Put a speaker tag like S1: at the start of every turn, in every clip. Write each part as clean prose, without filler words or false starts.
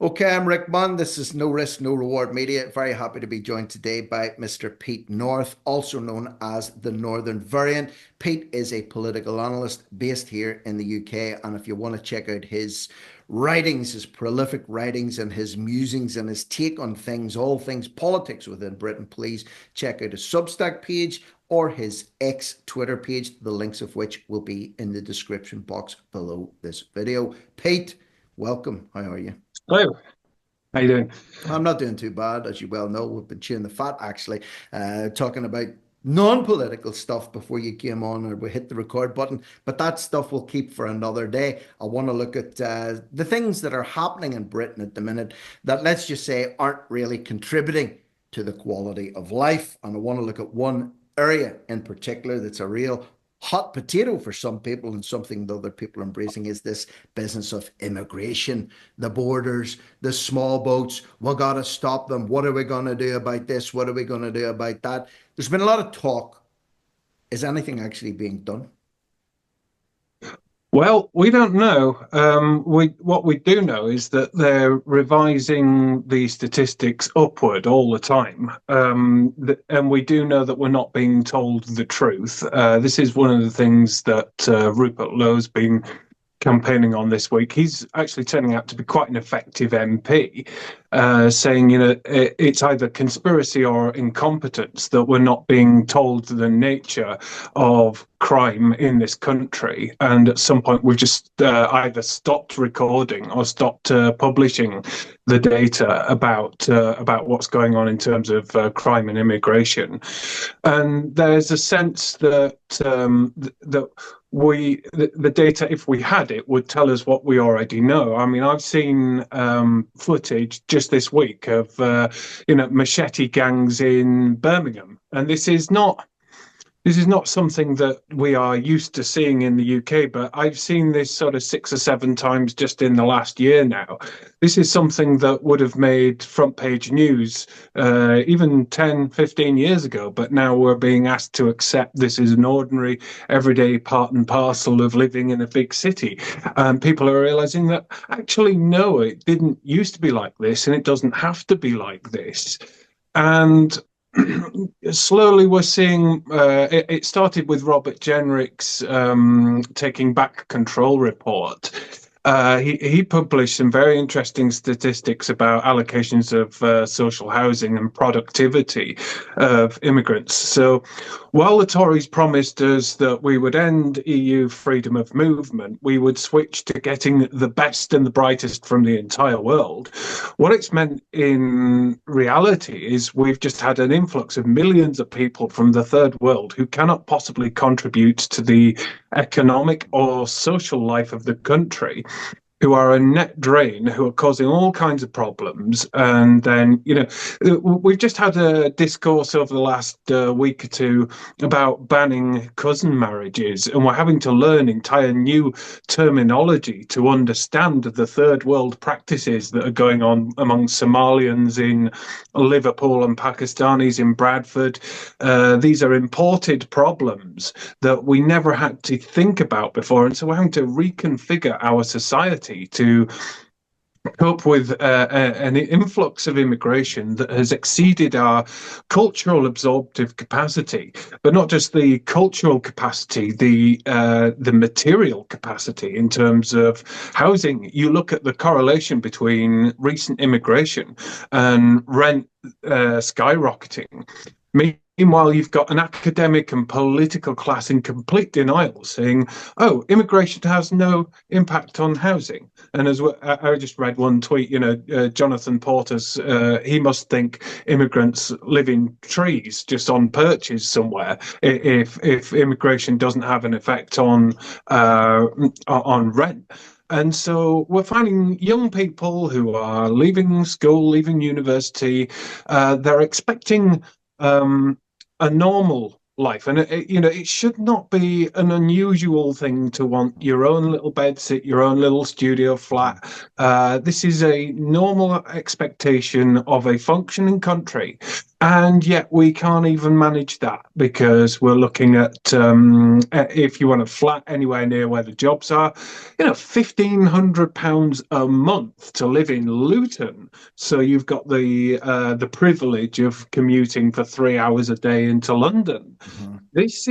S1: Okay, I'm Rick Munn. This is No Risk, No Reward Media. Very happy to be joined today by Mr. Pete North, also known as the Northern Variant. Pete is a political analyst based here in the UK. And if you want to check out his writings, his prolific writings, and his musings and his take on things, all things politics within Britain, please check out his Substack page or his ex Twitter page, the links of which will be in the description box below this video. Pete, welcome. How are you?
S2: Hello, how you doing?
S1: I'm not doing too bad, as you well know. We've been chewing the fat, actually, talking about non-political stuff before you came on, or we hit the record button. But that stuff we'll keep for another day. I want to look at the things that are happening in Britain at the minute that, let's just say, aren't really contributing to the quality of life. And I want to look at one area in particular that's a real hot potato for some people, and something that other people are embracing is this business of immigration, the borders, the small boats. We got to stop them. What are we going to do about this? What are we going to do about that? There's been a lot of talk. Is anything actually being done?
S2: Well, we don't know. What we do know is that they're revising the statistics upward all the time, and we do know that we're not being told the truth. This is one of the things that Rupert Lowe's been campaigning on this week. He's actually turning out to be quite an effective MP, saying, it's either conspiracy or incompetence that we're not being told the nature of crime in this country. And at some point, we've just either stopped recording or stopped publishing the data about what's going on in terms of crime and immigration. And there's a sense that the data, if we had it, would tell us what we already know. I mean, I've seen footage just this week of machete gangs in Birmingham, and this is not something that we are used to seeing in the UK, but I've seen this sort of 6 or 7 times just in the last year now. This is something that would have made front page news even 10, 15 years ago, but now we're being asked to accept this as an ordinary, everyday part and parcel of living in a big city. And people are realizing that actually, no, it didn't used to be like this, and it doesn't have to be like this. And slowly we're seeing it started with Robert Jenrick's Taking Back Control report. He published some very interesting statistics about allocations of social housing and productivity of immigrants. So while the Tories promised us that we would end EU freedom of movement, we would switch to getting the best and the brightest from the entire world. What it's meant in reality is we've just had an influx of millions of people from the third world who cannot possibly contribute to the economic or social life of the country, who are a net drain, who are causing all kinds of problems. And then, we've just had a discourse over the last week or two about banning cousin marriages, and we're having to learn entire new terminology to understand the third world practices that are going on among Somalians in Liverpool and Pakistanis in Bradford. These are imported problems that we never had to think about before, and so we're having to reconfigure our society to cope with an influx of immigration that has exceeded our cultural absorptive capacity, but not just the cultural capacity, the material capacity in terms of housing. You look at the correlation between recent immigration and rent skyrocketing. Meanwhile, you've got an academic and political class in complete denial, saying, "Oh, immigration has no impact on housing." And as I just read one tweet, Jonathan Porter's, he must think immigrants live in trees just on perches somewhere. If immigration doesn't have an effect on rent. And so we're finding young people who are leaving school, leaving university, they're expecting a normal life, and it should not be an unusual thing to want your own little bedsit, your own little studio flat. This is a normal expectation of a functioning country, And yet we can't even manage that, because we're looking at, if you want a flat anywhere near where the jobs are, £1,500 a month to live in Luton. So you've got the privilege of commuting for 3 hours a day into London.
S1: Mm-hmm.
S2: This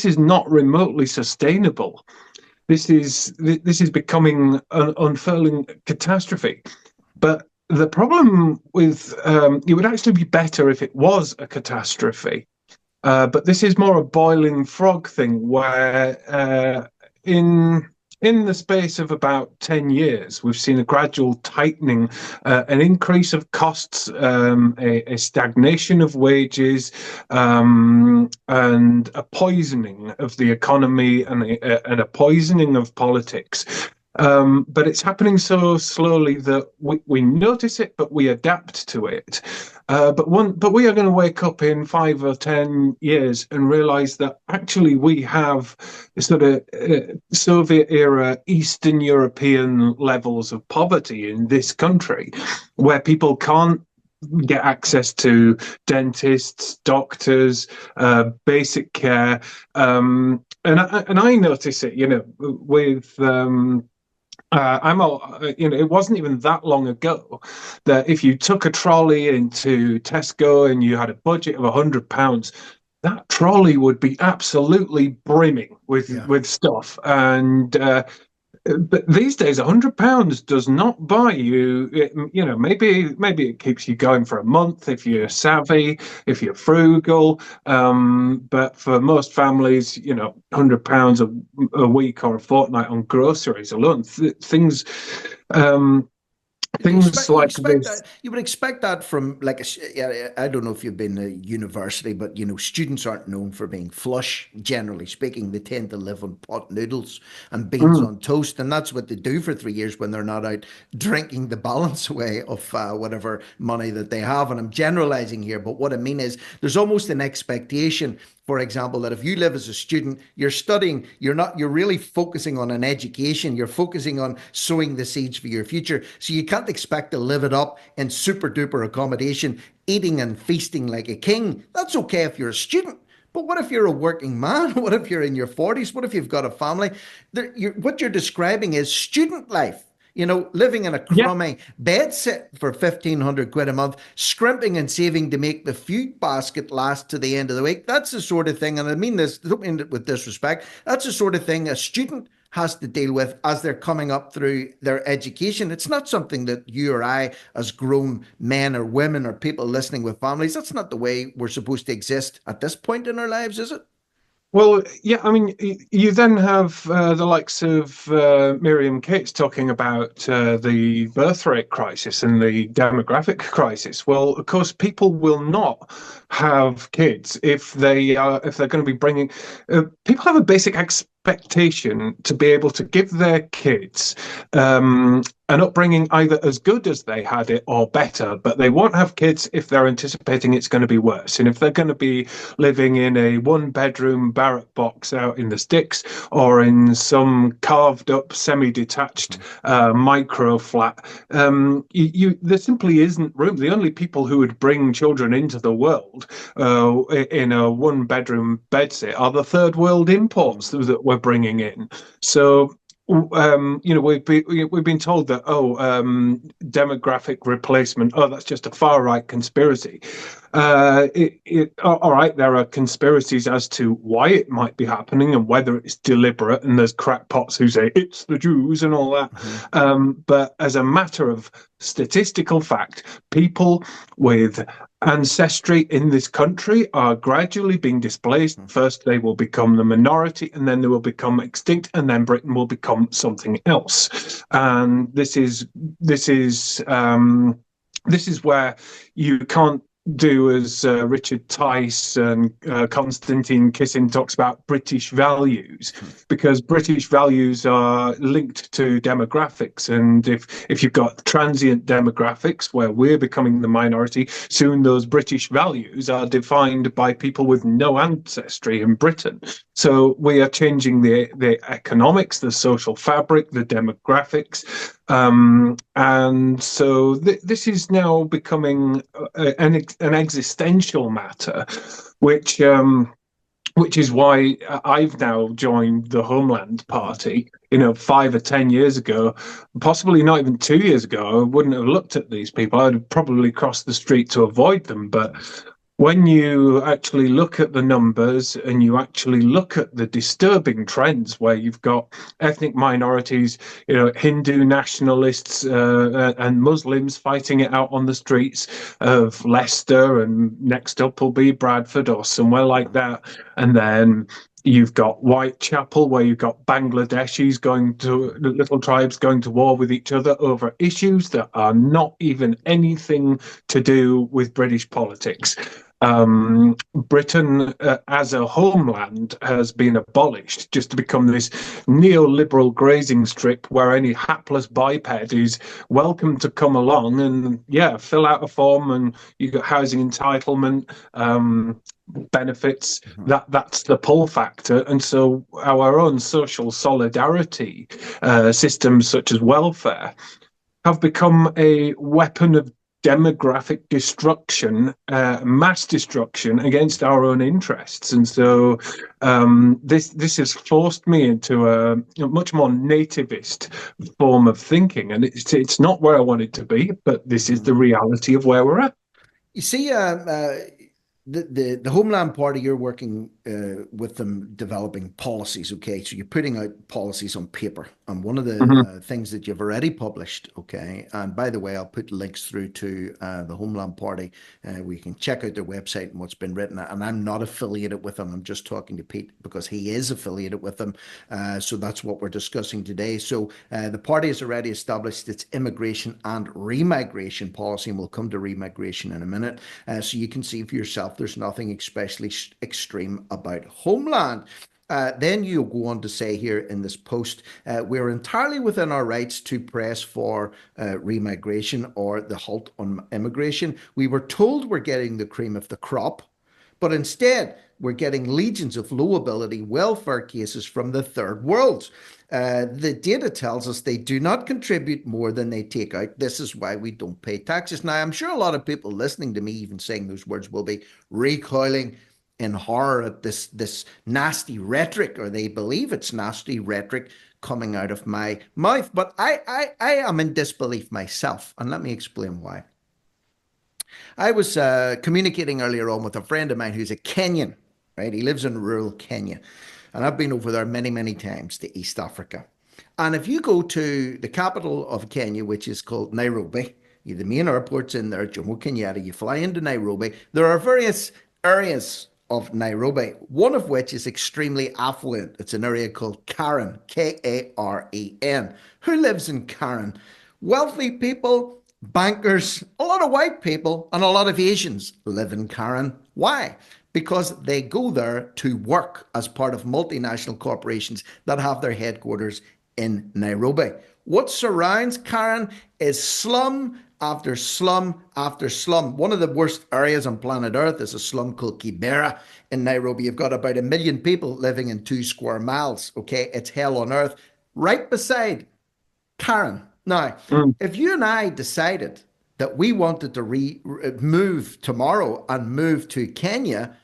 S2: is not remotely sustainable. This is becoming an unfurling catastrophe. But the problem with it would actually be better if it was a catastrophe. But this is more a boiling frog thing, where in the space of about 10 years, we've seen a gradual tightening, an increase of costs, a stagnation of wages, and a poisoning of the economy, and a poisoning of politics. But it's happening so slowly that we notice it, but we adapt to it. But we are going to wake up in 5 or 10 years and realise that actually we have sort of Soviet era Eastern European levels of poverty in this country, where people can't get access to dentists, doctors, basic care, and I notice it, with. It wasn't even that long ago that if you took a trolley into Tesco and you had a budget of £100, that trolley would be absolutely brimming with stuff. And but these days, £100 does not buy you. Maybe it keeps you going for a month if you're savvy, if you're frugal. But for most families, £100 a week or a fortnight on groceries alone, things. Things like this.
S1: You would expect that from, like, I don't know if you've been to university, but students aren't known for being flush. Generally speaking, they tend to live on pot noodles and beans on toast, and that's what they do for 3 years when they're not out drinking the balance away of whatever money that they have. And I'm generalizing here, but what I mean is there's almost an expectation, for example, that if you live as a student, you're studying, you're really focusing on an education, you're focusing on sowing the seeds for your future. So you can't expect to live it up in super duper accommodation, eating and feasting like a king. That's okay if you're a student. But what if you're a working man? What if you're in your 40s? What if you've got a family? What you're describing is student life. Living in a crummy bed sit for 1,500 quid a month, scrimping and saving to make the food basket last to the end of the week. That's the sort of thing, and I mean this, don't mean it with disrespect, that's the sort of thing a student has to deal with as they're coming up through their education. It's not something that you or I, as grown men or women or people listening with families, that's not the way we're supposed to exist at this point in our lives, is it?
S2: Well, yeah, I mean, you then have the likes of Miriam Cates talking about the birth rate crisis and the demographic crisis. Well, of course, people will not have kids if they're going to be bringing. People have a basic expectation to be able to give their kids an upbringing either as good as they had it or better, but they won't have kids if they're anticipating it's going to be worse. And if they're going to be living in a one-bedroom barrack box out in the sticks or in some carved-up, semi-detached micro flat, there simply isn't room. The only people who would bring children into the world in a one-bedroom bedsit are the third world imports that we're bringing in. So we've been told that demographic replacement, that's just a far right conspiracy. All right, there are conspiracies as to why it might be happening and whether it's deliberate, and there's crackpots who say it's the Jews and all that. But as a matter of statistical fact, people with ancestry in this country are gradually being displaced. First, they will become the minority, and then they will become extinct, and then Britain will become something else. And this is where you can't do as Richard Tice and Konstantin Kisin talks about British values, because British values are linked to demographics. And if you've got transient demographics where we're becoming the minority, soon those British values are defined by people with no ancestry in Britain. So we are changing the economics, the social fabric, the demographics. And so this is now becoming an existential matter, which which is why I've now joined the Homeland Party. 5 or 10 years ago, possibly not even 2 years ago, I wouldn't have looked at these people. I'd have probably crossed the street to avoid them. But when you actually look at the numbers and you actually look at the disturbing trends where you've got ethnic minorities, Hindu nationalists and Muslims fighting it out on the streets of Leicester, and next up will be Bradford or somewhere like that. And then you've got Whitechapel, where you've got Bangladeshis little tribes going to war with each other over issues that are not even anything to do with British politics. Britain as a homeland has been abolished just to become this neoliberal grazing strip where any hapless biped is welcome to come along and fill out a form, and you got housing entitlement, benefits. That's the pull factor. And so our own social solidarity systems such as welfare have become a weapon of demographic destruction, mass destruction against our own interests. And so this has forced me into a much more nativist form of thinking. And it's not where I want it to be, but this is the reality of where we're at.
S1: You see, the Homeland Party, you're working with them developing policies, okay? So you're putting out policies on paper. And one of the things that you've already published, okay? And by the way, I'll put links through to the Homeland Party where you can check out their website and what's been written. And I'm not affiliated with them. I'm just talking to Pete because he is affiliated with them. So that's what we're discussing today. So the party has already established its immigration and remigration policy, and we'll come to remigration in a minute. So you can see for yourself there's nothing especially extreme about Homeland. Then you go on to say here in this post, we're entirely within our rights to press for remigration or the halt on immigration. We were told we're getting the cream of the crop, but instead we're getting legions of low ability welfare cases from the third world. The data tells us they do not contribute more than they take out. This is why we don't pay taxes. Now, I'm sure a lot of people listening to me even saying those words will be recoiling in horror at this nasty rhetoric, or they believe it's nasty rhetoric coming out of my mouth. But I am in disbelief myself, and let me explain why. I was communicating earlier on with a friend of mine who's a Kenyan, right? He lives in rural Kenya. And I've been over there many, many times to East Africa. And if you go to the capital of Kenya, which is called Nairobi, the main airport's in there, Jomo Kenyatta, you fly into Nairobi. There are various areas of Nairobi, one of which is extremely affluent. It's an area called Karen, Karen. Who lives in Karen? Wealthy people, bankers, a lot of white people, and a lot of Asians live in Karen. Why? Because they go there to work as part of multinational corporations that have their headquarters in Nairobi. What surrounds Karen is slum after slum after slum. One of the worst areas on planet Earth is a slum called Kibera in Nairobi. You've got about 1 million people living in 2 square miles. Okay, it's hell on earth. Right beside Karen. Now, if you and I decided that we wanted to move tomorrow and move to Kenya,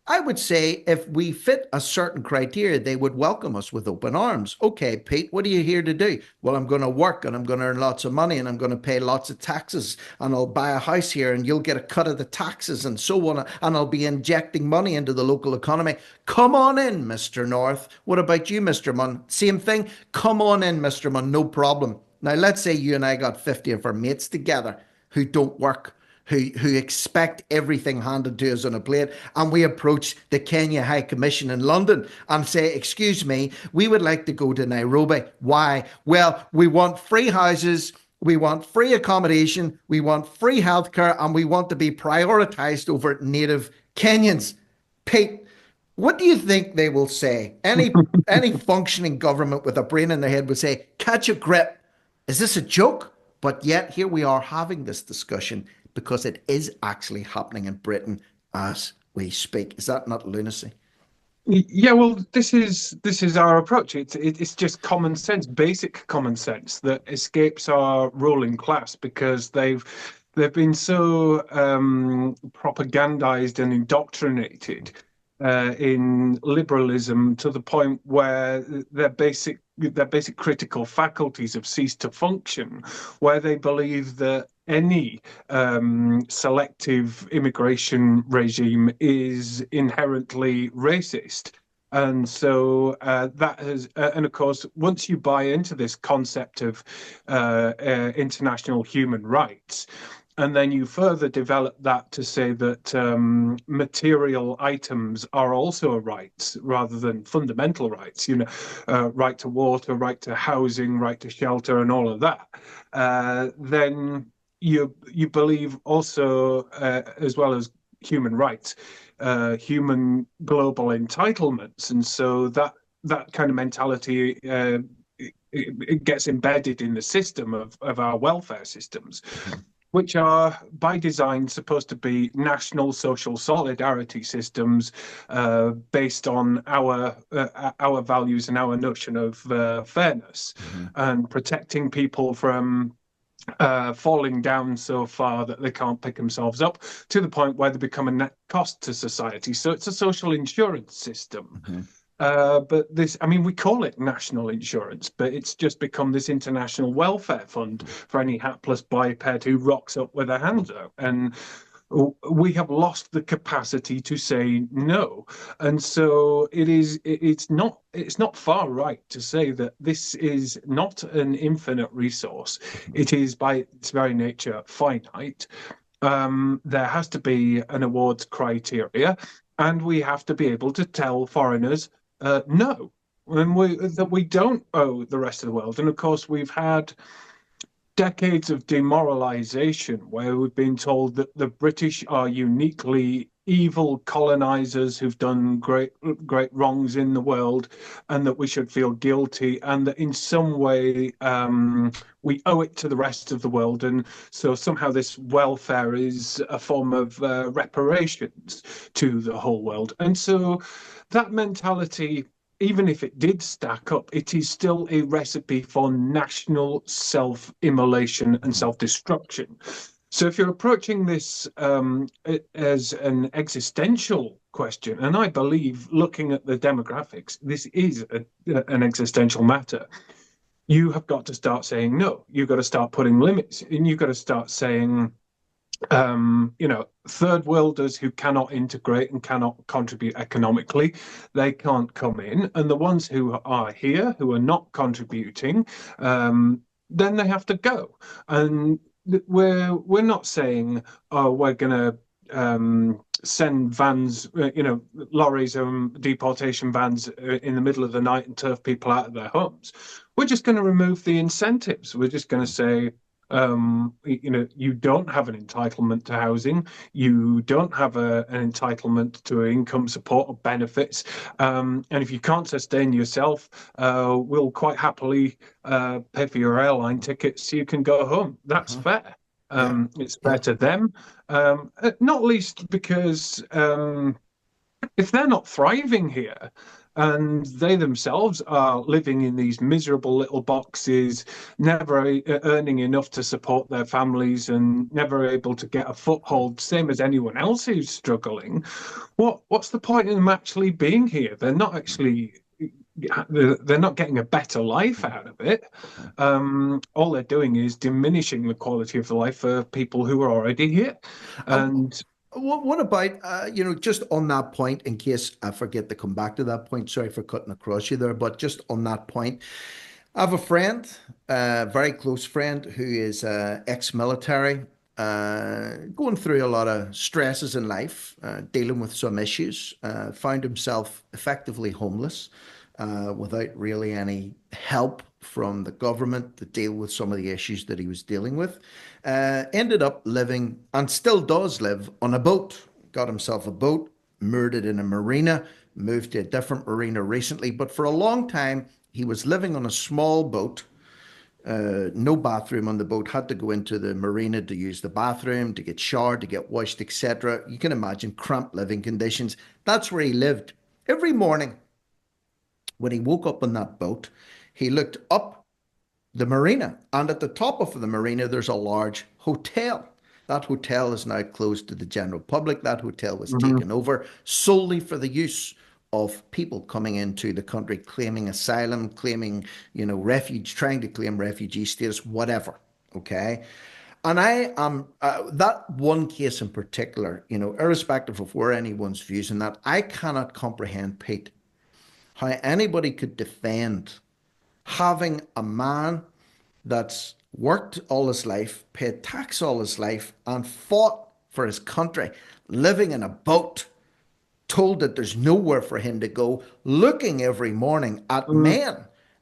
S1: I would say if we fit a certain criteria, they would welcome us with open arms. Okay, Pete, what are you here to do? Well, I'm going to work and I'm going to earn lots of money and I'm going to pay lots of taxes and I'll buy a house here and you'll get a cut of the taxes and so on. And I'll be injecting money into the local economy. Come on in, Mr. North. What about you, Mr. Munn? Same thing. Come on in, Mr. Munn. No problem. Now, let's say you and I got 50 of our mates together who don't work, who expect everything handed to us on a plate, and we approach the Kenya High Commission in London and say, excuse me, we would like to go to Nairobi. Why? Well, we want free houses, we want free accommodation, we want free healthcare, and we want to be prioritized over native Kenyans. Pete, what do you think they will say? Any functioning government with a brain in their head would say, catch a grip. Is this a joke? But yet here we are having this discussion because it is actually happening in Britain as we speak. Is that not lunacy?
S2: Yeah, well, this is our approach. It's just common sense, basic common sense that escapes our ruling class because they've been so propagandized and indoctrinated in liberalism to the point where their basic critical faculties have ceased to function, where they believe that any selective immigration regime is inherently racist. And so that has, and of course, once you buy into this concept of international human rights, and then you further develop that to say that material items are also rights rather than fundamental rights, right to water, right to housing, right to shelter, and all of that, then you believe also, as well as human rights, human global entitlements, and so that kind of mentality. It gets embedded in the system of our welfare systems, which are by design supposed to be national social solidarity systems based on our values and our notion of fairness and protecting people from falling down so far that they can't pick themselves up to the point where they become a net cost to society. So it's a social insurance system. But this, I mean, we call it national insurance, but it's just become this international welfare fund for any hapless biped who rocks up with their hands out. And we have lost the capacity to say no. And so it's not far right to say that this is not an infinite resource. It is by its very nature finite. There has to be an awards criteria, and we have to be able to tell foreigners no, and that we don't owe the rest of the world. And of course, we've had decades of demoralization where we've been told that the British are uniquely evil colonizers who've done great wrongs in the world, and that we should feel guilty, and that in some way we owe it to the rest of the world, and so somehow this welfare is a form of reparations to the whole world. And so that mentality, even if it did stack up, it is still a recipe for national self-immolation and self-destruction. So if you're approaching this as an existential question, and I believe looking at the demographics, this is an existential matter, you have got to start saying no. You've got to start putting limits, and you've got to start saying, third worlders who cannot integrate and cannot contribute economically, they can't come in. And the ones who are here, who are not contributing, then they have to go. And we're not saying, oh, we're going to send vans, lorries and deportation vans in the middle of the night and turf people out of their homes. We're just going to remove the incentives. We're just going to say, you don't have an entitlement to housing, you don't have an entitlement to income support or benefits, and if you can't sustain yourself, we'll quite happily pay for your airline tickets so you can go home. That's fair. It's fair to them, not least because if they're not thriving here, and they themselves are living in these miserable little boxes, never earning enough to support their families and never able to get a foothold, same as anyone else who's struggling, what's the point in them actually being here? They're not getting a better life out of it. All they're doing is diminishing the quality of the life for people who are already here. And
S1: what about, just on that point, in case I forget to come back to that point, sorry for cutting across you there, but just on that point, I have a friend, a very close friend, who is ex-military, going through a lot of stresses in life, dealing with some issues, found himself effectively homeless, without really any help from the government to deal with some of the issues that he was dealing with. Ended up living, and still does live, on a boat. Got himself a boat, moored it in a marina, moved to a different marina recently, but for a long time he was living on a small boat. No bathroom on the boat, had to go into the marina to use the bathroom, to get showered, to get washed, etc. You can imagine cramped living conditions. That's where he lived Every morning when he woke up on that boat, he looked up the marina, and at the top of the marina, there's a large hotel. That hotel is now closed to the general public. That hotel was
S2: Hmm.
S1: taken over solely for the use of people coming into the country claiming asylum, claiming, refuge, trying to claim refugee status, whatever. Okay. And I am, that one case in particular, irrespective of where anyone's views in that, I cannot comprehend, Pete, how anybody could defend having a man that's worked all his life, paid tax all his life, and fought for his country, living in a boat, told that there's nowhere for him to go, looking every morning at
S2: Mm.
S1: men,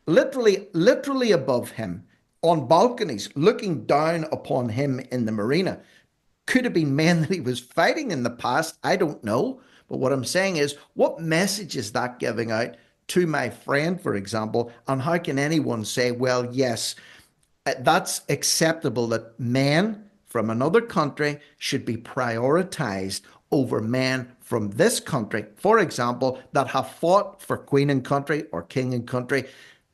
S1: literally above him, on balconies, looking down upon him in the marina. Could have been men that he was fighting in the past. I don't know. But what I'm saying is, what message is that giving out to my friend, for example? And how can anyone say, well, yes, that's acceptable that men from another country should be prioritized over men from this country, for example, that have fought for Queen and country or King and country,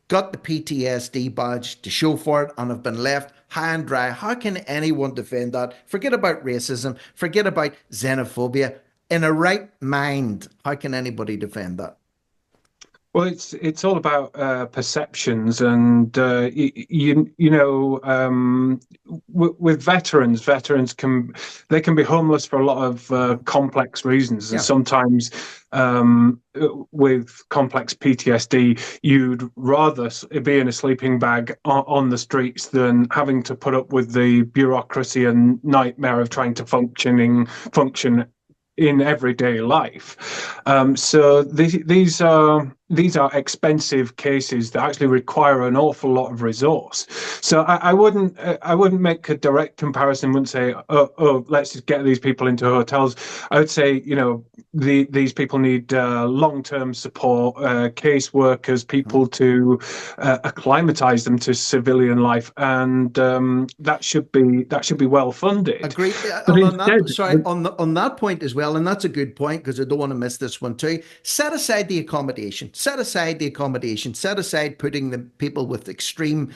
S1: got the PTSD badge to show for it, and have been left high and dry. How can anyone defend that? Forget about racism, forget about xenophobia. In a right mind, how can anybody defend that?
S2: Well, it's all about perceptions, and with veterans can be homeless for a lot of complex reasons, and
S1: Yeah.
S2: sometimes with complex PTSD, you'd rather be in a sleeping bag on the streets than having to put up with the bureaucracy and nightmare of trying to function in everyday life. So these are expensive cases that actually require an awful lot of resource. So I wouldn't make a direct comparison. Wouldn't say, oh, let's just get these people into hotels. I would say, these people need long-term support, caseworkers, people to acclimatize them to civilian life, and that should be well funded.
S1: Agreed.
S2: But
S1: And on that,
S2: instead,
S1: sorry, on that point as well, and that's a good point because I don't want to miss this one too. Set aside the accommodation. Set aside the accommodation. Set aside putting the people with extreme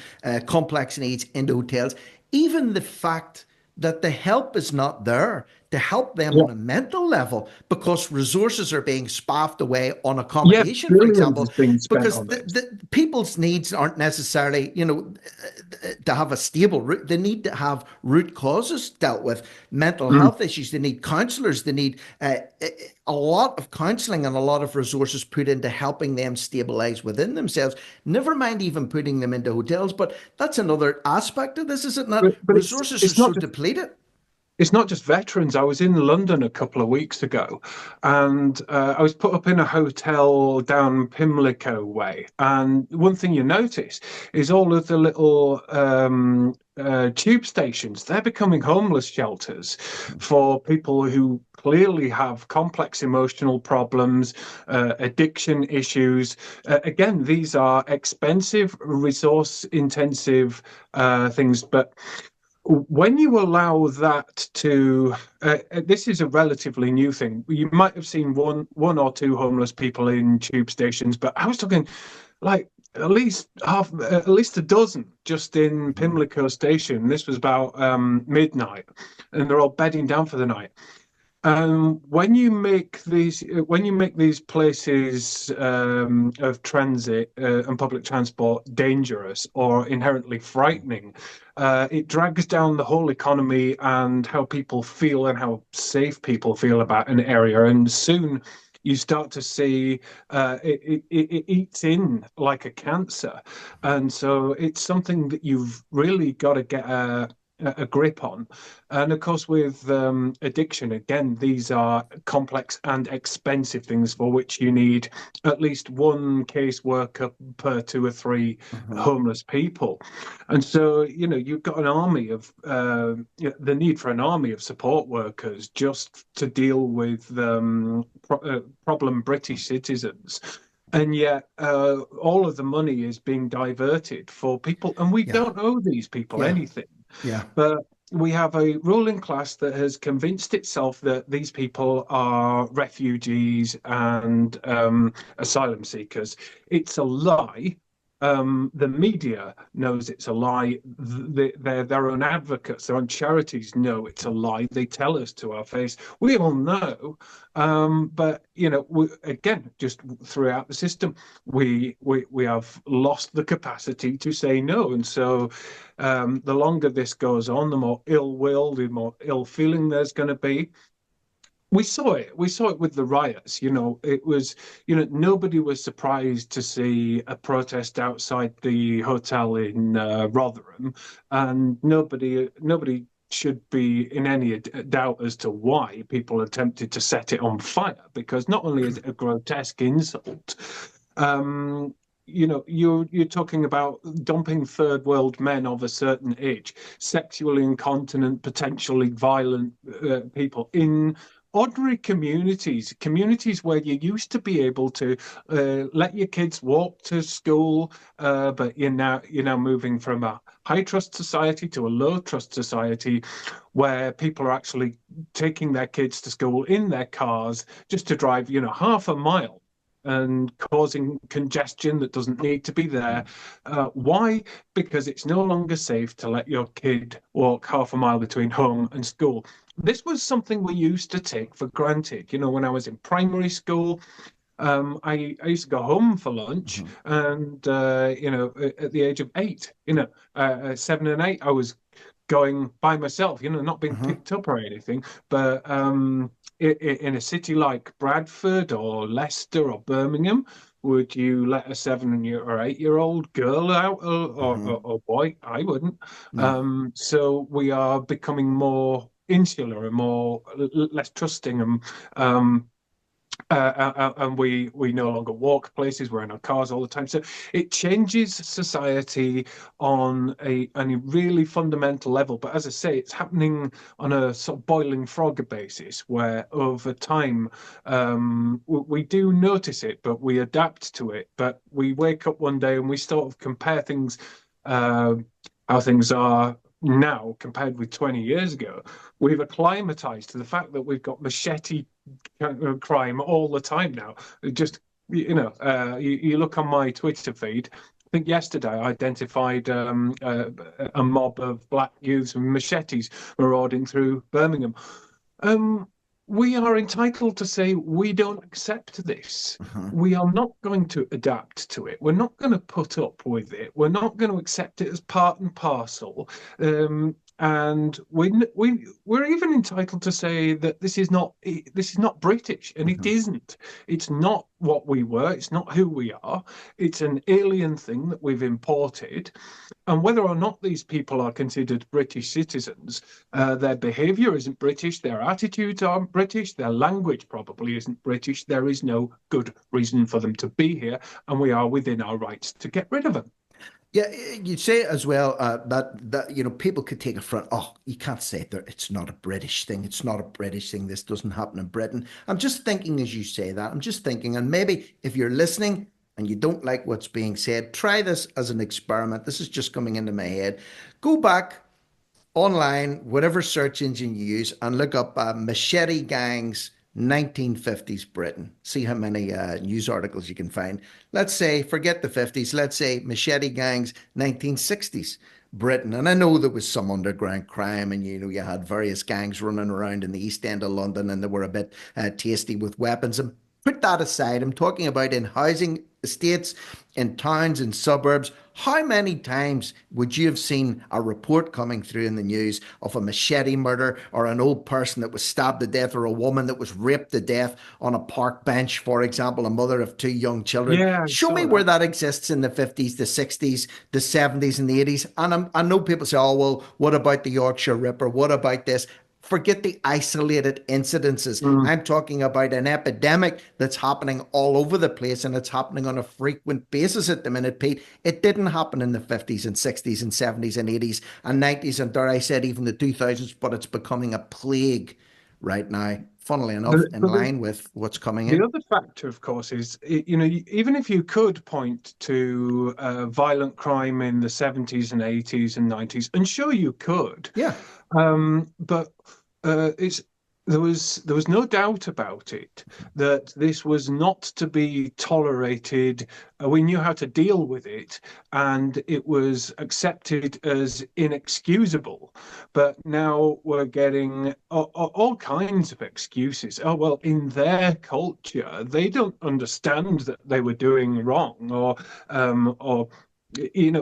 S1: complex needs into hotels. Even the fact that the help is not there to help them
S2: yeah,
S1: on a mental level because resources are being spaffed away on
S2: yeah,
S1: accommodation, for
S2: billions is
S1: example,
S2: being spent
S1: because
S2: on this.
S1: the people's needs aren't necessarily, to have a stable root. They need to have root causes dealt with, mental
S2: Mm.
S1: health issues. They need counselors. They need a lot of counseling and a lot of resources put into helping them stabilize within themselves. Never mind even putting them into hotels. But that's another aspect of this, is it not?
S2: But it's
S1: Resources are
S2: it's
S1: so
S2: not just
S1: depleted.
S2: it's not just veterans. I was in London a couple of weeks ago, and I was put up in a hotel down Pimlico way. And one thing you notice is all of the little tube stations. They're becoming homeless shelters for people who clearly have complex emotional problems, addiction issues. Again, these are expensive, resource-intensive things, but when you allow that to this is a relatively new thing. You might have seen one or two homeless people in tube stations, but I was talking like at least a dozen just in
S1: Mhm.
S2: Pimlico station. This was about midnight, and they're all bedding down for the night. When you make these places of transit and public transport dangerous or inherently frightening, it drags down the whole economy and how people feel and how safe people feel about an area. And soon you start to see it eats in like a cancer. And so it's something that you've really got to get a grip on. And of course, with addiction, again, these are complex and expensive things for which you need at least one caseworker per two or three
S1: Mhm.
S2: homeless people. And so, you've got an army of the need for an army of support workers just to deal with problem British citizens. And yet, all of the money is being diverted for people, and we
S1: Yeah.
S2: don't owe these people
S1: Yeah.
S2: anything.
S1: Yeah.
S2: But we have a ruling class that has convinced itself that these people are refugees and asylum seekers. It's a lie. The media knows it's a lie. Their own advocates, their own charities know it's a lie. They tell us to our face. We all know, but again, just throughout the system, we have lost the capacity to say no, and so the longer this goes on, the more ill will, the more ill feeling there's going to be. We saw it. We saw it with the riots. It was, nobody was surprised to see a protest outside the hotel in Rotherham, and nobody should be in any doubt as to why people attempted to set it on fire, because not only is it a grotesque insult, you're talking about dumping third world men of a certain age, sexually incontinent, potentially violent people in ordinary communities where you used to be able to let your kids walk to school, but you're now moving from a high trust society to a low trust society where people are actually taking their kids to school in their cars just to drive half a mile and causing congestion that doesn't need to be there. Why? Because it's no longer safe to let your kid walk half a mile between home and school. This was something we used to take for granted. When I was in primary school, I used to go home for lunch, and at the age of 8, 7 and 8, I was going by myself, not being picked up or anything. But in a city like Bradford or Leicester or Birmingham, would you let a 7 or 8-year-old girl out or boy? I wouldn't.
S1: No.
S2: So we are becoming more insular and less trusting, and we no longer walk places. We're in our cars all the time. So it changes society on a really fundamental level. But as I say, it's happening on a sort of boiling frog basis, where over time we do notice it, but we adapt to it. But we wake up one day and we sort of compare things, how things are now compared with 20 years ago. We've acclimatized to the fact that we've got machete crime all the time now. Just you look on my Twitter feed. I think yesterday I identified a mob of black youths with machetes marauding through Birmingham. We are entitled to say we don't accept this. We are not going to adapt to it. We're not going to put up with it. We're not going to accept it as part and parcel. And we're even entitled to say that this is not British, and it isn't. It's not what we were. It's not who we are. It's an alien thing that we've imported. And whether or not these people are considered British citizens, their behaviour isn't British, their attitudes aren't British, their language probably isn't British. There is no good reason for them to be here, and we are within our rights to get rid of them.
S1: Yeah, you'd say as well that people could take it from, oh, you can't say that it's not a British thing. It's not a British thing. This doesn't happen in Britain. I'm just thinking as you say that. I'm just thinking, and maybe if you're listening and you don't like what's being said, try this as an experiment. This is just coming into my head. Go back online, whatever search engine you use, and look up machete gangs 1950s Britain. See how many news articles you can find. Let's say, forget the 50s, let's say machete gangs 1960s Britain. And I know there was some underground crime, and you had various gangs running around in the East End of London, and they were a bit tasty with weapons. And put that aside. I'm talking about in housing estates, in towns, in suburbs. How many times would you have seen a report coming through in the news of a machete murder, or an old person that was stabbed to death, or a woman that was raped to death on a park bench, for example, a mother of 2 young children?
S2: Yeah, I
S1: Show me
S2: saw
S1: where
S2: that.
S1: that exists in the 50s, the 60s, the 70s, and the 80s. And I know people say, oh, well, what about the Yorkshire Ripper? What about this? Forget the isolated incidences.
S2: Mm.
S1: I'm talking about an epidemic that's happening all over the place, and it's happening on a frequent basis at the minute, Pete. It didn't happen in the 50s and 60s and 70s and 80s and 90s, and dare I said even the 2000s, but it's becoming a plague right now, funnily enough,
S2: But,
S1: in
S2: but
S1: line with what's coming
S2: the
S1: in.
S2: other factor, of course, is even if you could point to violent crime in the 70s and 80s and 90s, and sure you could,
S1: Yeah.
S2: but it's there was no doubt about it that this was not to be tolerated. We knew how to deal with it, and it was accepted as inexcusable. But now we're getting all kinds of excuses. Oh, well, in their culture, they don't understand that they were doing wrong, or in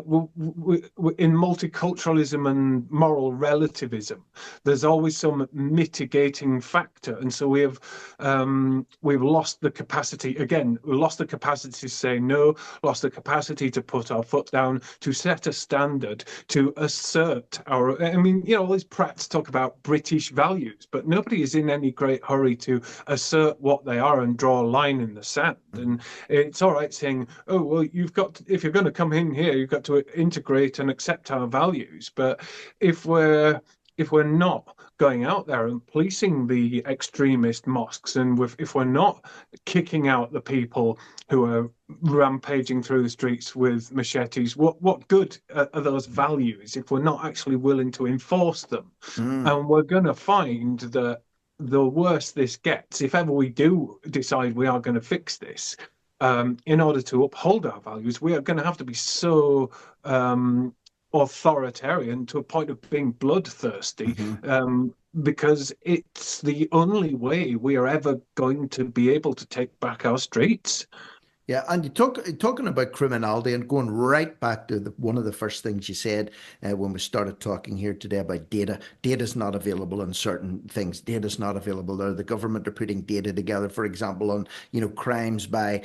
S2: multiculturalism and moral relativism, there's always some mitigating factor, and so we've lost the capacity. Again, we lost the capacity to say no, lost the capacity to put our foot down, to set a standard, to assert our. I mean, all these prats talk about British values, but nobody is in any great hurry to assert what they are and draw a line in the sand. And it's all right saying, oh, well, if you're going to come in here, you've got to integrate and accept our values. But if we're not going out there and policing the extremist mosques, and if we're not kicking out the people who are rampaging through the streets with machetes, what good are those values if we're not actually willing to enforce them?
S1: Mm.
S2: And we're going to find that the worse this gets, if ever we do decide we are going to fix this, in order to uphold our values, we are going to have to be so authoritarian to a point of being bloodthirsty, because it's the only way we are ever going to be able to take back our streets.
S1: Yeah, and talking about criminality and going right back to one of the first things you said when we started talking here today about data. Data is not available on certain things. Data is not available there. The government are putting data together, for example, on crimes by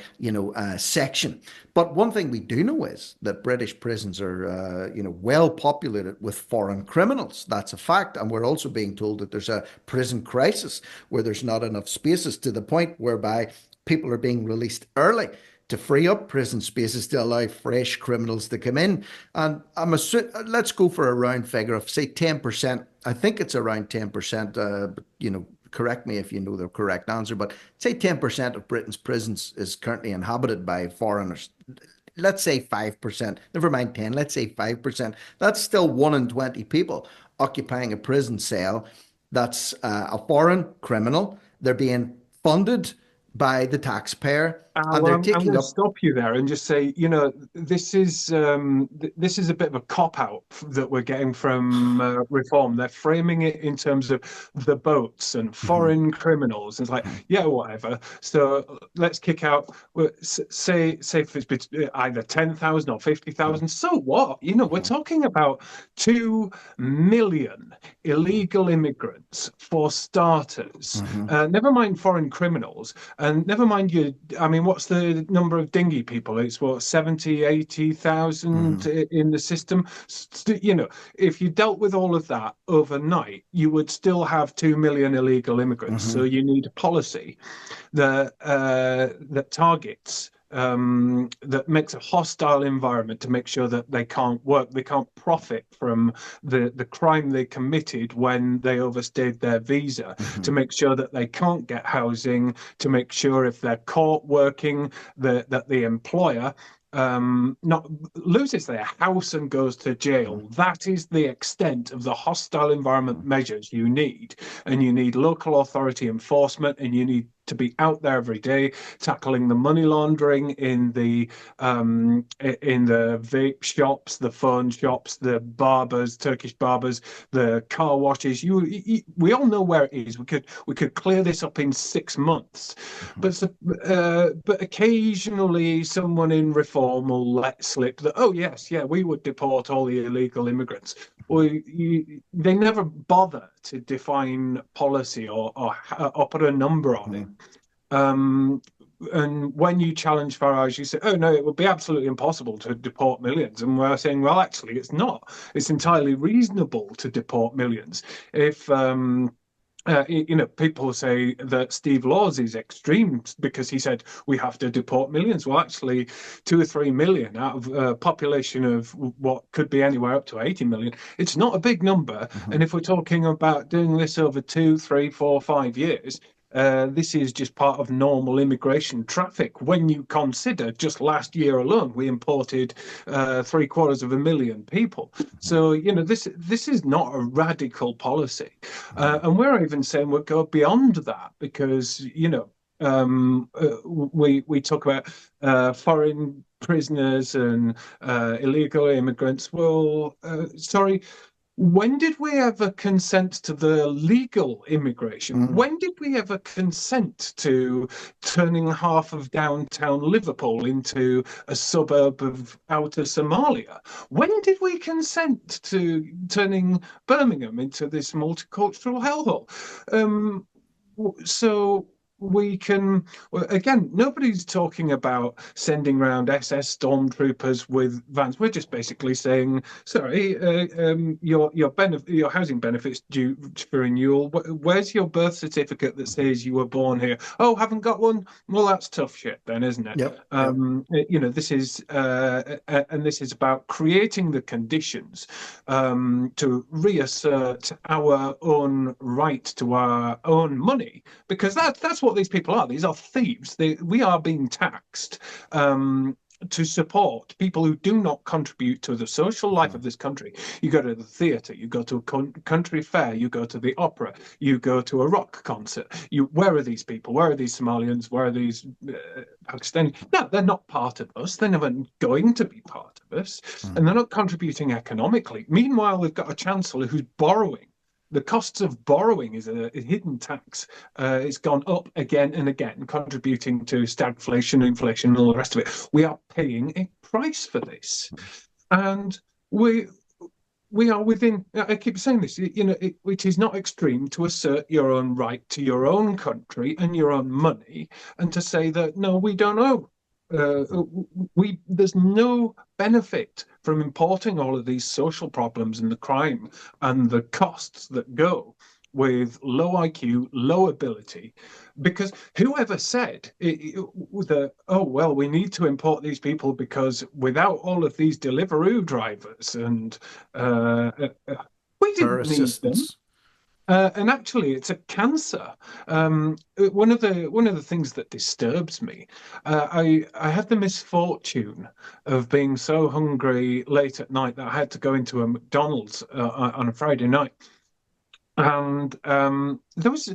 S1: section. But one thing we do know is that British prisons are well populated with foreign criminals. That's a fact, and we're also being told that there's a prison crisis where there's not enough spaces, to the point whereby people are being released early to free up prison spaces to allow fresh criminals to come in. And let's go for a round figure of, say, 10%. I think it's around 10%. Correct me if you know the correct answer, but say 10% of Britain's prisons is currently inhabited by foreigners. Let's say 5%. Never mind 10. Let's say 5%. That's still 1 in 20 people occupying a prison cell. That's a foreign criminal. They're being funded by the taxpayer, and
S2: Well,
S1: they're
S2: I'm
S1: taking
S2: going to
S1: up.
S2: stop you there and just say, this is a bit of a cop out that we're getting from reform. They're framing it in terms of the boats and
S1: Mhm,
S2: foreign criminals. It's like,
S1: mhm,
S2: yeah, whatever. So let's kick out. Say if it's either 10,000 or 50,000. So what? We're
S1: mhm,
S2: talking about 2 million illegal immigrants for starters.
S1: mhm,
S2: Never mind foreign criminals, and never mind you. I mean, what's the number of dinghy people? It's what, 70, 80,000
S1: mhm,
S2: in the system. If you dealt with all of that overnight, you would still have 2 million illegal immigrants. So
S1: mhm,
S2: you need a policy that targets, that makes a hostile environment to make sure that they can't work, they can't profit from the crime they committed when they overstayed their visa, to
S1: mhm,
S2: make sure that they can't get housing, to make sure if they're caught working, that the employer not loses their house and goes to jail. That is the extent of the hostile environment measures you need. And you need local authority enforcement, and you need to be out there every day tackling the money laundering in the vape shops, the phone shops, the barbers, Turkish barbers, the car washes. We all know where it is. We could clear this up in 6 months,
S1: mhm.
S2: but occasionally someone in reform will let slip that, oh yes, yeah, we would deport all the illegal immigrants. Well, they never bother to define policy or put a number on it.
S1: Mhm.
S2: Um, and when you challenge Farage, you say, oh, no, it would be absolutely impossible to deport millions. And we're saying, well, actually, it's not. It's entirely reasonable to deport millions. If people say that Steve Laws is extreme because he said we have to deport millions. Well, actually, 2 or 3 million out of a population of what could be anywhere up to 80 million. It's not a big number.
S1: Mhm.
S2: And if we're talking about doing this over 2, 3, 4, 5 years, this is just part of normal immigration traffic. When you consider just last year alone, we imported 750,000 people. So this is not a radical policy, and we're even saying we'll go beyond that because we talk about foreign prisoners and illegal immigrants. Well, sorry. When did we ever consent to the legal immigration? When did we ever consent to turning half of downtown Liverpool into a suburb of outer Somalia? When did we consent to turning Birmingham into this multicultural hellhole? So we can, well, again, nobody's talking about sending around SS stormtroopers with vans. We're just basically saying, sorry, your housing benefits due for renewal. Where's your birth certificate that says you were born here? Oh, haven't got one? Well, that's tough shit then, isn't it?
S1: Yep.
S2: This is and this is about creating the conditions to reassert our own right to our own money, because that's what these people are. These are thieves. We are being taxed to support people who do not contribute to the social life of this country. You go to the theatre, you go to a country fair, you go to the opera, you go to a rock concert. Where are these people? Where are these Somalians? Where are these Pakistani? No, they're not part of us. They're never going to be part of us, and they're not contributing economically. Meanwhile, we've got a chancellor who's borrowing. The costs of borrowing is a hidden tax. It's gone up again and again, contributing to stagflation, inflation, and all the rest of it. We are paying a price for this, and we are within. I keep saying this. It is not extreme to assert your own right to your own country and your own money, and to say that no, we don't owe. There's no benefit from importing all of these social problems and the crime and the costs that go with low IQ, low ability, because whoever said well, we need to import these people because without all of these Deliveroo drivers and we didn't need them. And actually, it's a cancer. One of the things that disturbs me, I had the misfortune of being so hungry late at night that I had to go into a McDonald's on a Friday night, and there was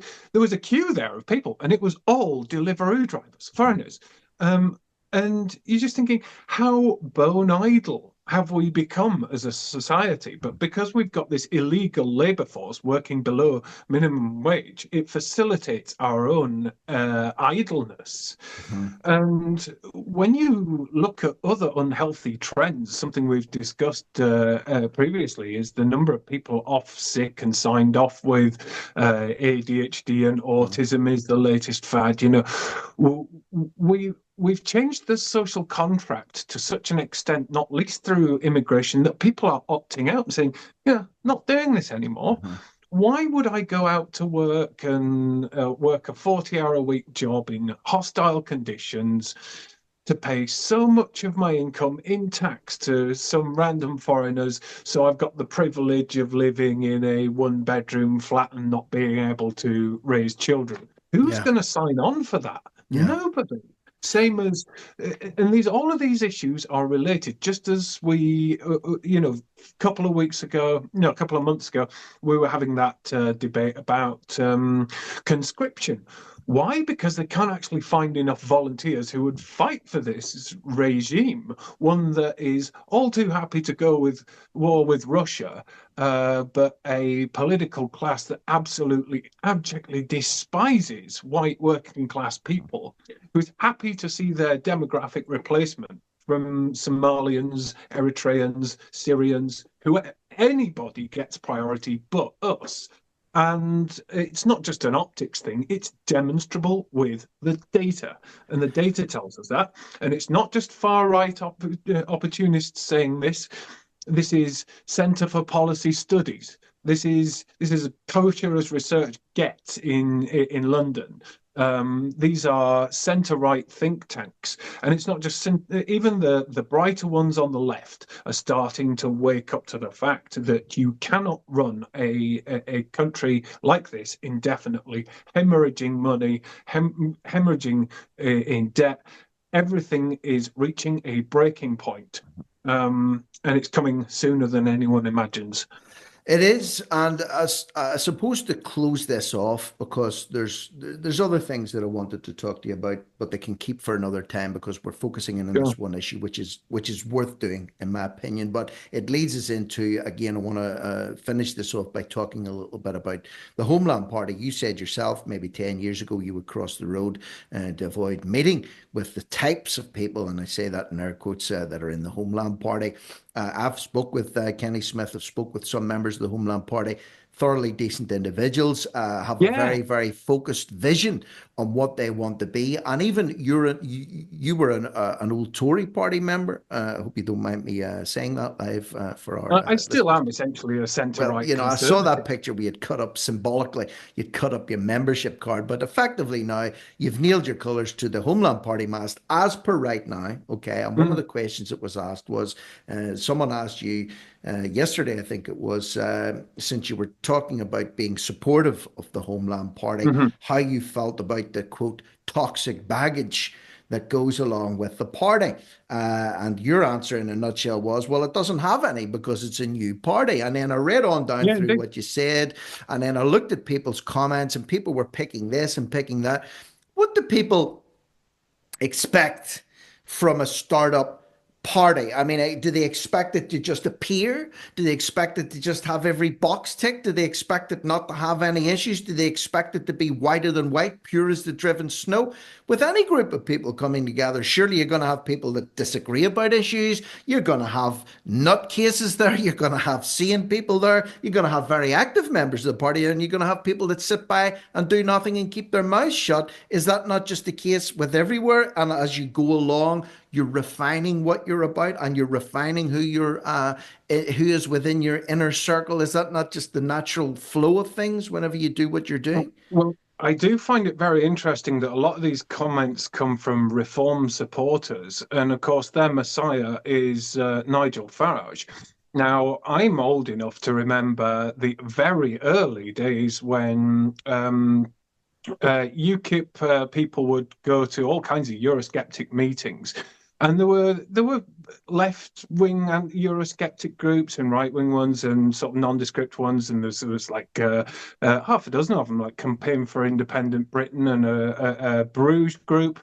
S2: a queue there of people, and it was all Deliveroo drivers, foreigners, and you're just thinking, how bone idle have we become as a society? But because we've got this illegal labour force working below minimum wage, it facilitates our own idleness. And when you look at other unhealthy trends, something we've discussed previously is the number of people off sick and signed off with ADHD and autism is the latest fad. We've changed the social contract to such an extent, not least through immigration, that people are opting out and saying, yeah, not doing this anymore. Why would I go out to work and work a 40-hour-a-week job in hostile conditions to pay so much of my income in tax to some random foreigners, so I've got the privilege of living in a one-bedroom flat and not being able to raise children? Who's going to sign on for that? Nobody. Same as, and all of these issues are related. Just as we, a couple of months ago, we were having that debate about conscription. Why? Because they can't actually find enough volunteers who would fight for this regime, one that is all too happy to go with war with Russia, but a political class that absolutely, abjectly despises white working class people, who's happy to see their demographic replacement from Somalians, Eritreans, Syrians, who anybody gets priority but us. And it's not just an optics thing, it's demonstrable with the data. And the data tells us that. And it's not just far-right opportunists saying this. This is Centre for Policy Studies This is as kosher as research gets in London. These are centre-right think tanks, and it's not just even the brighter ones on the left are starting to wake up to the fact that you cannot run a country like this indefinitely, hemorrhaging money, hemorrhaging in debt. Everything is reaching a breaking point, and it's coming sooner than anyone imagines.
S1: It is, and I suppose to close this off, because there's other things that I wanted to talk to you about, but they can keep for another time because we're focusing in on
S2: Sure.
S1: this one issue, which is worth doing in my opinion. But it leads us into, again, I want to finish this off by talking a little bit about the Homeland Party. You said yourself, maybe 10 years ago, you would cross the road to avoid meeting with the types of people, and I say that in air quotes, that are in the Homeland Party. I've spoke with Kenny Smith. I've spoke with some members of the Homeland Party. Thoroughly decent individuals, have a
S2: Yeah.
S1: very, very focused vision on what they want to be. And even you were an old Tory party member. I hope you don't mind me saying that live for our
S2: I still
S1: listeners.
S2: am essentially a
S1: Well,
S2: centre-right
S1: I saw that
S2: conservative.
S1: picture we had cut up symbolically. You'd cut up your membership card, but effectively now you've nailed your colours to the Homeland Party mast as per right now. Okay. And one of
S2: Mm,
S1: the questions that was asked was someone asked you yesterday, I think it was, since you were talking about being supportive of the Homeland Party,
S2: mhm.
S1: how you felt about the quote toxic baggage that goes along with the party. And your answer in a nutshell was, well, it doesn't have any because it's a new party. And then I read on down
S2: Yeah,
S1: through
S2: indeed.
S1: what you said. And then I looked at people's comments, and people were picking this and picking that. What do people expect from a startup party? I mean, do they expect it to just appear? Do they expect it to just have every box ticked? Do they expect it not to have any issues? Do they expect it to be whiter than white, pure as the driven snow? With any group of people coming together, surely you're going to have people that disagree about issues. You're going to have nutcases there. You're going to have sane people there. You're going to have very active members of the party, and you're going to have people that sit by and do nothing and keep their mouths shut. Is that not just the case with everywhere? And as you go along, you're refining what you're about, and you're refining who is within your inner circle. Is that not just the natural flow of things whenever you do what you're doing?
S2: Well, I do find it very interesting that a lot of these comments come from Reform supporters, and of course, their messiah is Nigel Farage. Now, I'm old enough to remember the very early days when UKIP people would go to all kinds of Eurosceptic meetings, and there were left wing and Eurosceptic groups and right wing ones and sort of nondescript ones, and there was like half a dozen of them, like Campaign for Independent Britain and a Bruges group.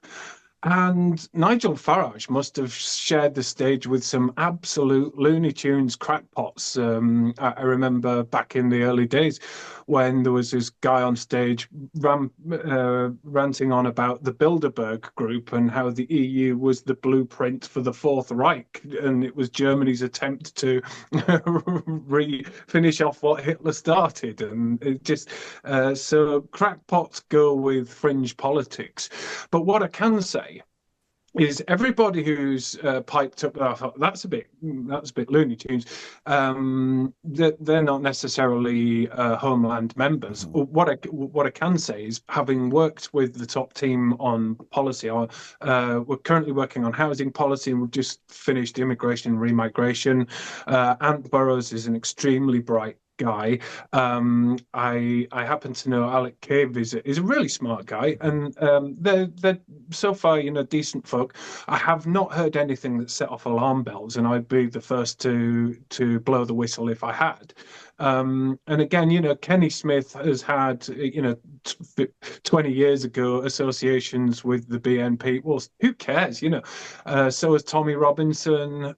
S2: And Nigel Farage must have shared the stage with some absolute Looney Tunes crackpots. I remember back in the early days when there was this guy on stage ranting on about the Bilderberg group and how the EU was the blueprint for the Fourth Reich, and it was Germany's attempt to finish off what Hitler started. And it just so crackpots go with fringe politics. But what I can say is everybody who's piped up, I thought that's a bit Looney Tunes. They're not necessarily Homeland members.
S1: Mhm.
S2: What I can say is, having worked with the top team on policy, we're currently working on housing policy, and we've just finished immigration and remigration. Ant Burrows is an extremely bright guy. I happen to know Alec Cave is a really smart guy, and they're so far, decent folk. I have not heard anything that set off alarm bells, and I'd be the first to blow the whistle if I had. And again, Kenny Smith has had, 20 years ago associations with the BNP. Well, who cares, so has Tommy Robinson.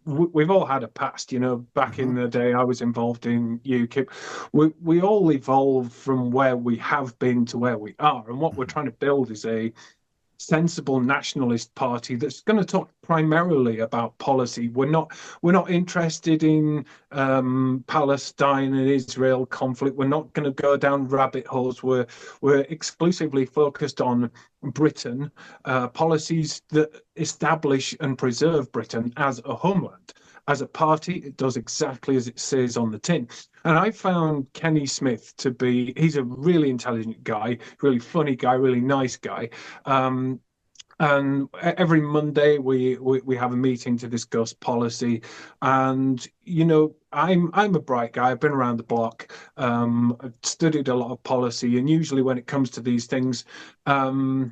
S2: We've all had a past, back in
S1: Mhm.
S2: the day I was involved in UKIP. We all evolve from where we have been to where we are. And what we're trying to build is a sensible nationalist party that's going to talk primarily about policy. We're not interested in Palestine and Israel conflict. We're not going to go down rabbit holes. We're exclusively focused on Britain, policies that establish and preserve Britain as a homeland. as a party, it does exactly as it says on the tin. And I found Kenny Smith to be, he's a really intelligent guy, really funny guy, really nice guy. Um, and every Monday we have a meeting to discuss policy. And I'm a bright guy. I've been around the block. I've studied a lot of policy, and usually when it comes to these things, they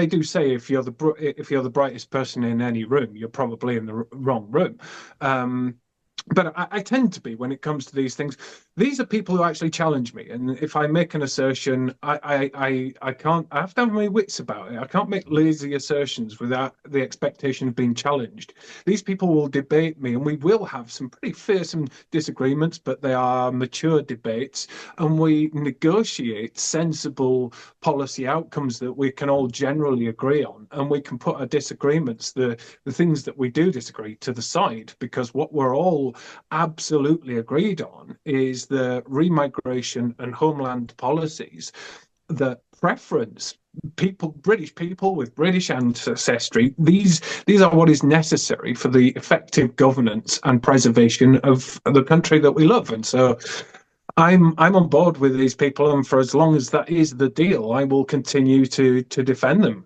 S2: do say if you're the brightest person in any room, you're probably in the wrong room. But I tend to be when it comes to these things. These are people who actually challenge me, and if I make an assertion, I can't. I have to have my wits about it. I can't make lazy assertions without the expectation of being challenged. These people will debate me, and we will have some pretty fearsome disagreements, but they are mature debates, and we negotiate sensible policy outcomes that we can all generally agree on, and we can put our disagreements, the things that we do disagree, to the side, because what we're all absolutely agreed on is the remigration and homeland policies that preference British people with British ancestry. These are what is necessary for the effective governance and preservation of the country that we love. And so I'm on board with these people, and for as long as that is the deal, I will continue to defend them.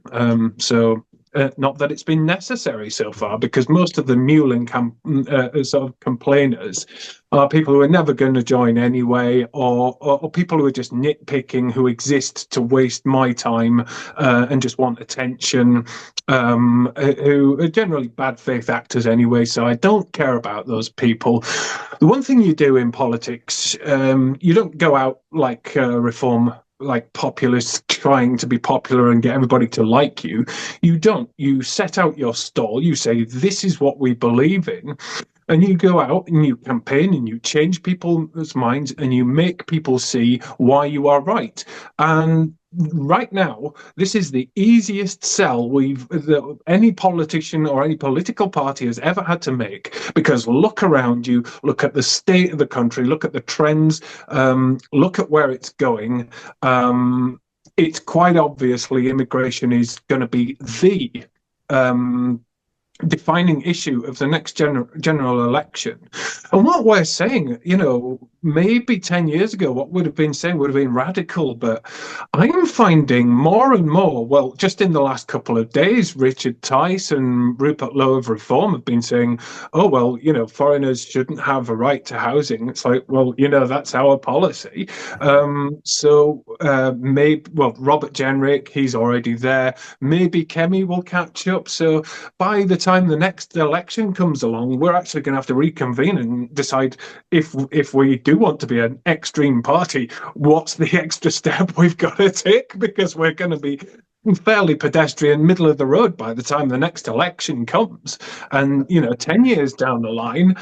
S2: Not that it's been necessary so far, because most of the mewling sort of complainers are people who are never going to join anyway, or people who are just nitpicking, who exist to waste my time and just want attention, who are generally bad faith actors anyway. So I don't care about those people. The one thing you do in politics, you don't go out like reform, like populists trying to be popular and get everybody to like you. You don't. You set out your stall. You say, this is what we believe in. And you go out and you campaign and you change people's minds and you make people see why you are right. And right now, this is the easiest sell that any politician or any political party has ever had to make, because look around you, look at the state of the country, look at the trends, look at where it's going. It's quite obviously immigration is going to be the defining issue of the next general election. And what we're saying, maybe 10 years ago, what would have been saying would have been radical, but I'm finding more and more, well, just in the last couple of days, Richard Tice and Rupert Lowe of Reform have been saying, oh, well, foreigners shouldn't have a right to housing. It's like, well, that's our policy. Robert Jenrick, he's already there. Maybe Kemi will catch up. So by the time the next election comes along, we're actually going to have to reconvene and decide if we do want to be an extreme party, what's the extra step we've got to take, because we're going to be fairly pedestrian, middle of the road by the time the next election comes. And 10 years down the line,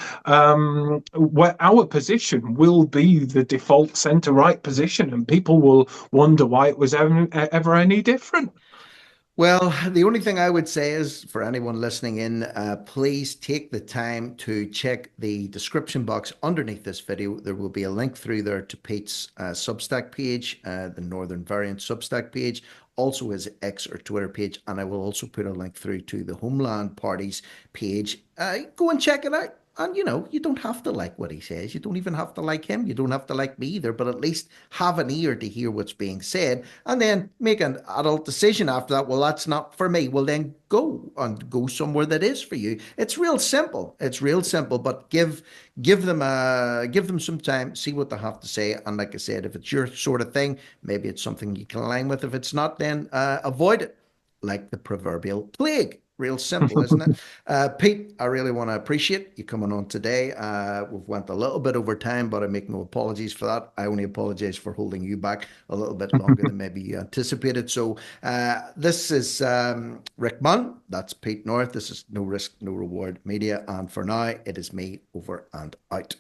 S2: where our position will be the default centre-right position, and people will wonder why it was ever any different.
S1: Well, the only thing I would say is, for anyone listening in, please take the time to check the description box underneath this video. There will be a link through there to Pete's Substack page, the Northern Variant Substack page, also his X or Twitter page, and I will also put a link through to the Homeland Party's page. Go and check it out. And you don't have to like what he says. You don't even have to like him. You don't have to like me either, but at least have an ear to hear what's being said, and then make an adult decision after that. Well, that's not for me. Well, then go somewhere that is for you. It's real simple. It's real simple, but give them some time, see what they have to say. And like I said, if it's your sort of thing, maybe it's something you can align with. If it's not, then avoid it, like the proverbial plague. Real simple, isn't it? Pete, I really want to appreciate you coming on today. We've went a little bit over time, but I make no apologies for that. I only apologize for holding you back a little bit longer than maybe you anticipated. So this is Rick Munn. That's Pete North. This is No Risk, No Reward Media. And for now, it is me, over and out.